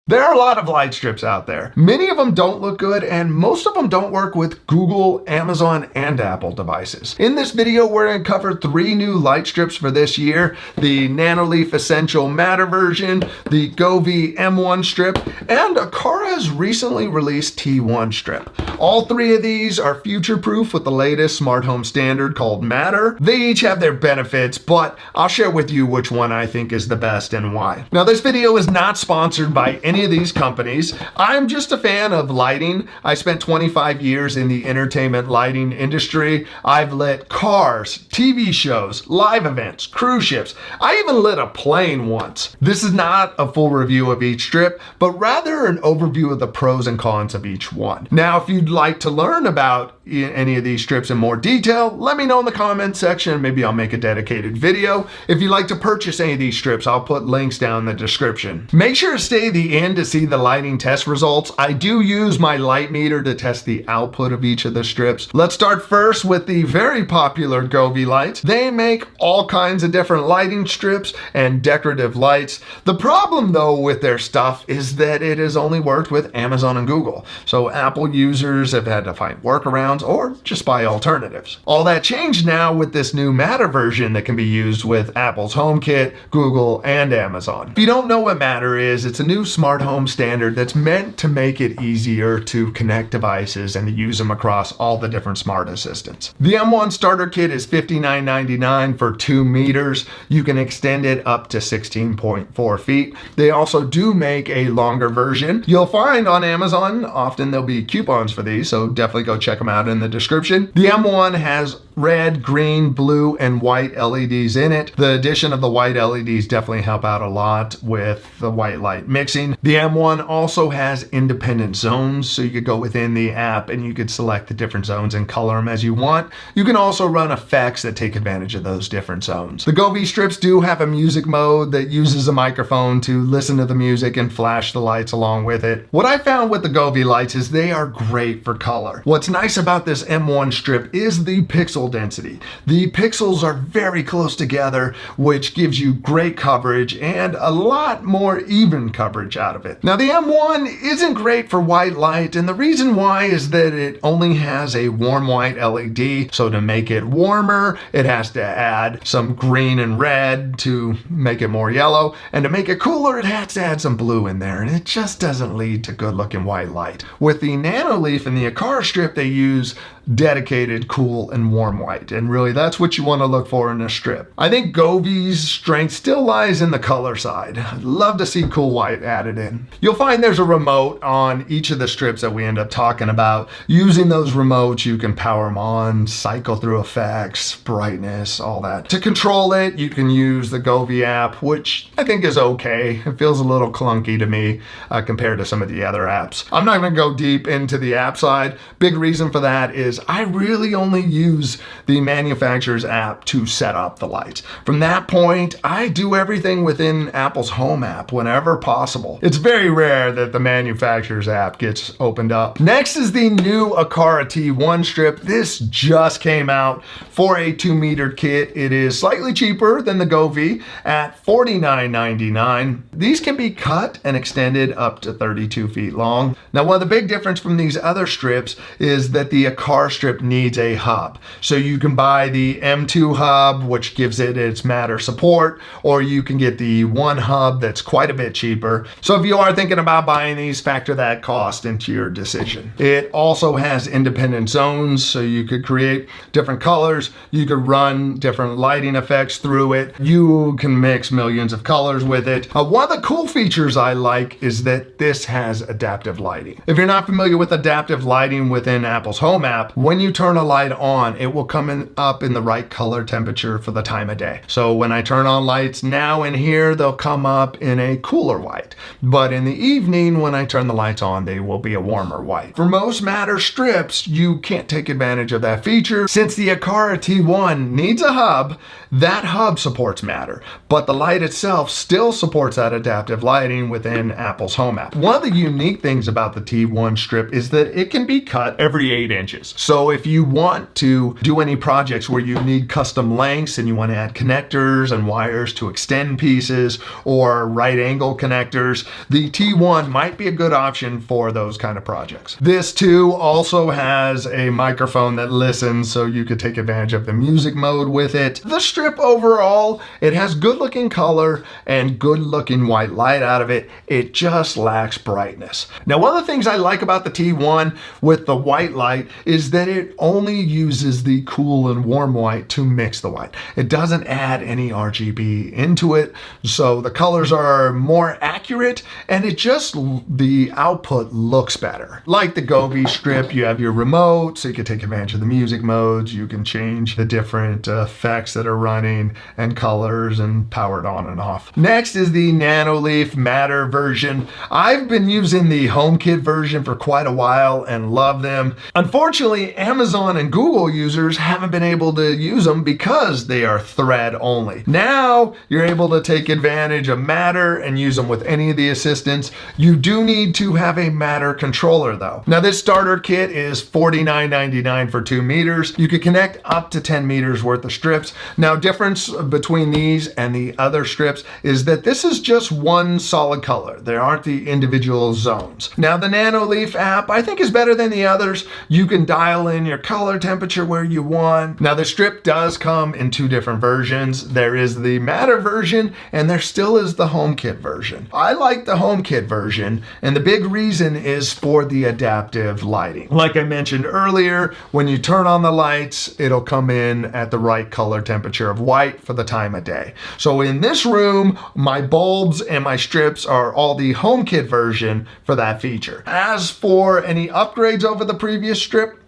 There are a lot of light strips out there. Many of them don't look good, and most of them don't work with Google, Amazon, and Apple devices. In this video, we're going to cover 3 new light strips for this year: the Nanoleaf Essential Matter version, the Govee M1 strip, and Aqara's recently released T1 strip. All 3 of these are future-proof with the latest smart home standard called Matter. They each have their benefits, but I'll share with you which one I think is the best and why. Now, this video is not sponsored by any of these companies. I'm just a fan of lighting. I spent 25 years in the entertainment lighting industry. I've lit cars, TV shows, live events, cruise ships. I even lit a plane once. This is not a full review of each strip, but rather an overview of the pros and cons of each one. Now, if you'd like to learn about any of these strips in more detail, let me know in the comments section. Maybe I'll make a dedicated video. If you'd like to purchase any of these strips, I'll put links down in the description. Make sure to stay to the end to see the lighting test results. I do use my light meter to test the output of each of the strips. Let's start first with the very popular Govee lights. They make all kinds of different lighting strips and decorative lights. The problem though with their stuff is that it has only worked with Amazon and Google. So Apple users have had to find workarounds or just buy alternatives. All that changed now with this new Matter version that can be used with Apple's HomeKit, Google, and Amazon. If you don't know what Matter is, it's a new smart home standard that's meant to make it easier to connect devices and to use them across all the different smart assistants. The M1 starter kit is $59.99 for 2 meters. You can extend it up to 16.4 feet. They also do make a longer version. You'll find on Amazon, often there'll be coupons for these, so definitely go check them out in the description. The M1 has red, green, blue, and white LEDs in it. The addition of the white LEDs definitely help out a lot with the white light mixing. The M1 also has independent zones, so you could go within the app and you could select the different zones and color them as you want. You can also run effects that take advantage of those different zones. The Govee strips do have a music mode that uses a microphone to listen to the music and flash the lights along with it. What I found with the Govee lights is they are great for color. What's nice about this M1 strip is the pixel density. The pixels are very close together, which gives you great coverage and a lot more even coverage out of it. Now, the M1 isn't great for white light, and the reason why is that it only has a warm white LED. So to make it warmer, it has to add some green and red to make it more yellow, and to make it cooler, it has to add some blue in there, and it just doesn't lead to good looking white light. With the Nanoleaf and the Aqara strip, they use dedicated cool and warm white, and really that's what you want to look for in a strip. I think Govee's strength still lies in the color side. I'd love to see cool white added in. You'll find there's a remote on each of the strips that we end up talking about. Using those remotes, you can power them on, cycle through effects, brightness, all that. To control it, you can use the Govee app, which I think is okay. It feels a little clunky to me compared to some of the other apps. I'm not going to go deep into the app side. Big reason for that is I really only use the manufacturer's app to set up the lights. From that point, I do everything within Apple's Home app whenever possible. It's very rare that the manufacturer's app gets opened up. Next is the new Aqara T1 strip. This just came out for a 2-meter kit. It is slightly cheaper than the Govee at $49.99. These can be cut and extended up to 32 feet long. Now, one of the big difference from these other strips is that the Aqara strip needs a hub. So you can buy the M2 hub, which gives it its Matter support, or you can get the one hub that's quite a bit cheaper. So if you are thinking about buying these, factor that cost into your decision. It also has independent zones, so you could create different colors. You could run different lighting effects through it. You can mix millions of colors with it. One of the cool features I like is that this has adaptive lighting. If you're not familiar with adaptive lighting within Apple's Home app, when you turn a light on, it will come up in the right color temperature for the time of day. So when I turn on lights now in here, they'll come up in a cooler white. But in the evening, when I turn the lights on, they will be a warmer white. For most Matter strips, you can't take advantage of that feature. Since the Aqara T1 needs a hub, that hub supports Matter, but the light itself still supports that adaptive lighting within Apple's Home app. One of the unique things about the T1 strip is that it can be cut every 8 inches. So if you want to do any projects where you need custom lengths and you want to add connectors and wires to extend pieces or right angle connectors, the T1 might be a good option for those kind of projects. This too also has a microphone that listens, so you could take advantage of the music mode with it. The strip overall, it has good looking color and good looking white light out of it. It just lacks brightness. Now, one of the things I like about the T1 with the white light is that it only uses the cool and warm white to mix the white. It doesn't add any RGB into it, so the colors are more accurate and the output looks better. Like the Govee strip, you have your remote, so you can take advantage of the music modes. You can change the different effects that are running and colors and power it on and off. Next is the Nanoleaf Matter version. I've been using the HomeKit version for quite a while and love them. Unfortunately, Amazon and Google users haven't been able to use them because they are thread only. Now you're able to take advantage of Matter and use them with any of the assistants. You do need to have a Matter controller though. Now this starter kit is $49.99 for 2 meters. You can connect up to 10 meters worth of strips. Now difference between these and the other strips is that this is just one solid color. There aren't the individual zones. Now the Nanoleaf app I think is better than the others. You can dial in your color temperature where you want. Now the strip does come in 2 different versions. There is the Matter version and there still is the HomeKit version. I like the HomeKit version, and the big reason is for the adaptive lighting. Like I mentioned earlier, when you turn on the lights, it'll come in at the right color temperature of white for the time of day. So in this room, my bulbs and my strips are all the HomeKit version for that feature. As for any upgrades over the previous strip,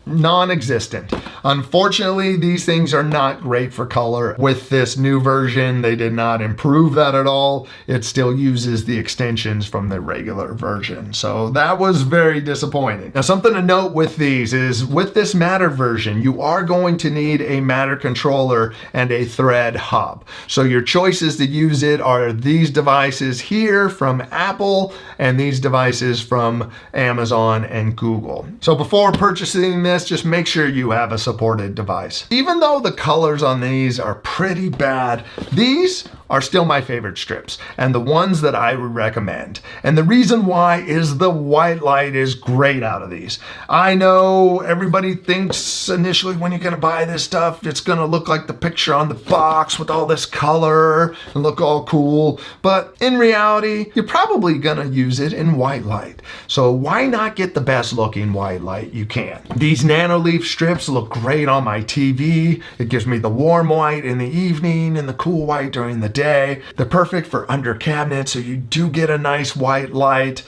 non-existent. Unfortunately, these things are not great for color. With this new version, they did not improve that at all. It still uses the extensions from the regular version. So that was very disappointing. Now, something to note with these is with this Matter version, you are going to need a Matter controller and a thread hub. So your choices to use it are these devices here from Apple and these devices from Amazon and Google. So before purchasing this, just make sure you have a supported device. Even though the colors on these are pretty bad, these are still my favorite strips and the ones that I would recommend. And the reason why is the white light is great out of these. I know everybody thinks initially when you're gonna buy this stuff, it's gonna look like the picture on the box with all this color and look all cool. But in reality, you're probably gonna use it in white light. So why not get the best looking white light you can? These Nanoleaf strips look great on my TV. It gives me the warm white in the evening and the cool white during the day. They're perfect for under cabinets, so you do get a nice white light.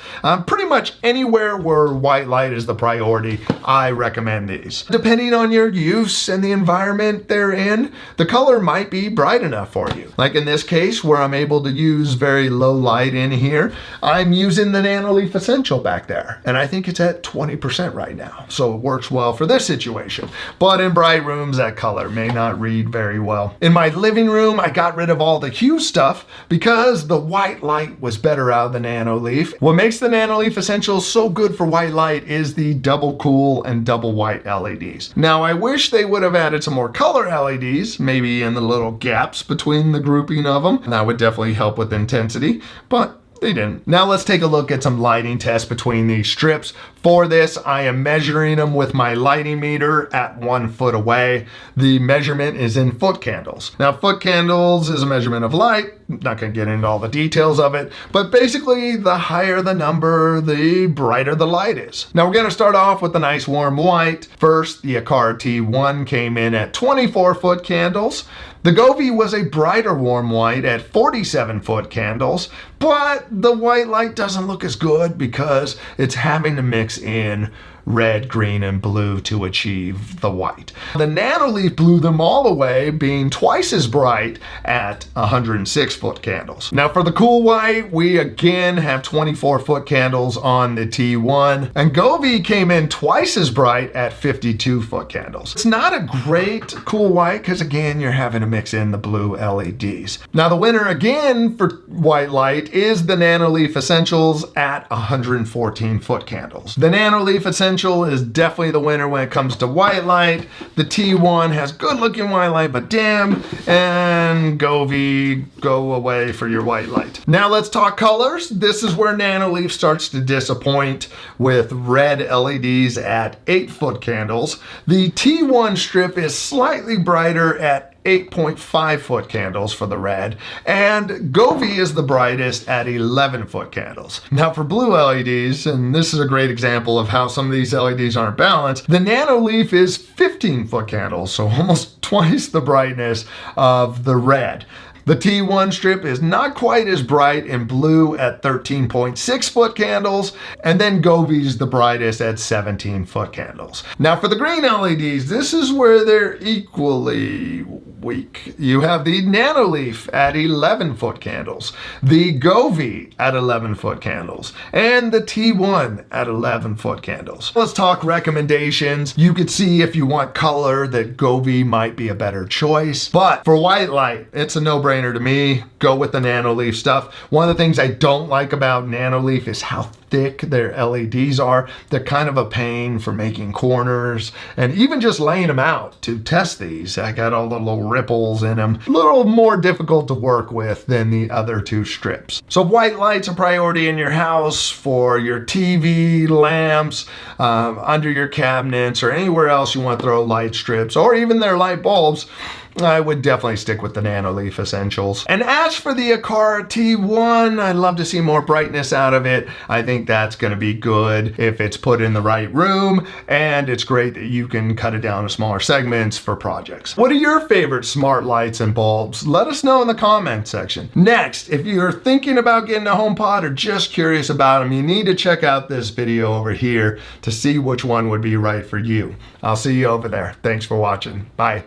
Pretty much anywhere where white light is the priority, I recommend these. Depending on your use and the environment they're in, the color might be bright enough for you. Like in this case where I'm able to use very low light in here, I'm using the Nanoleaf Essential back there, and I think it's at 20% right now, so it works well for this situation. But in bright rooms, that color may not read very well. In my living room, I got rid of all the hue stuff because the white light was better out of the Nanoleaf. What makes the Nanoleaf Essentials so good for white light is the double cool and double white LEDs. Now, I wish they would have added some more color LEDs, maybe in the little gaps between the grouping of them. That would definitely help with intensity, but they didn't. Now let's take a look at some lighting tests between these strips. For this, I am measuring them with my lighting meter at 1 foot away. The measurement is in foot candles. Now, foot candles is a measurement of light. Not gonna get into all the details of it, but basically the higher the number, the brighter the light is. Now we're gonna start off with a nice warm white. First, the Aqara T1 came in at 24 foot candles. The Govee was a brighter warm white at 47 foot candles, but the white light doesn't look as good because it's having to mix in red, green, and blue to achieve the white. The Nanoleaf blew them all away, being twice as bright at 106 foot candles. Now for the cool white, we again have 24 foot candles on the T1, and Govee came in twice as bright at 52 foot candles. It's not a great cool white because again, you're having to mix in the blue LEDs. Now the winner again for white light is the Nanoleaf Essentials at 114 foot candles. The Nanoleaf Essentials Essential is definitely the winner when it comes to white light. The T1 has good looking white light, but dim. And Govee, go away for your white light. Now let's talk colors. This is where Nanoleaf starts to disappoint with red LEDs at 8-foot candles. The T1 strip is slightly brighter at 8.5-foot candles for the red, and Govee is the brightest at 11-foot candles. Now for blue LEDs, and this is a great example of how some of these LEDs aren't balanced, the Nanoleaf is 15-foot candles, so almost twice the brightness of the red. The T1 strip is not quite as bright in blue at 13.6-foot candles, and then Govee's the brightest at 17-foot candles. Now for the green LEDs, this is where they're equally weak. You have the Nanoleaf at 11-foot candles, the Govee at 11-foot candles, and the T1 at 11-foot candles. Let's talk recommendations. You could see if you want color that Govee might be a better choice, but for white light, it's a no-brainer to me. Go with the Nanoleaf stuff. One of the things I don't like about Nanoleaf is how thick their LEDs are. They're kind of a pain for making corners and even just laying them out to test these. I got all the little ripples in them. A little more difficult to work with than the other two strips. So white light's a priority in your house for your TV, lamps, under your cabinets, or anywhere else you want to throw light strips, or even their light bulbs. I would definitely stick with the Nanoleaf Essentials. And as for the Aqara T1, I'd love to see more brightness out of it. I think that's going to be good if it's put in the right room, and it's great that you can cut it down to smaller segments for projects. What are your favorite smart lights and bulbs? Let us know in the comment section. Next, if you're thinking about getting a HomePod or just curious about them, you need to check out this video over here to see which one would be right for you. I'll see you over there. Thanks for watching. Bye.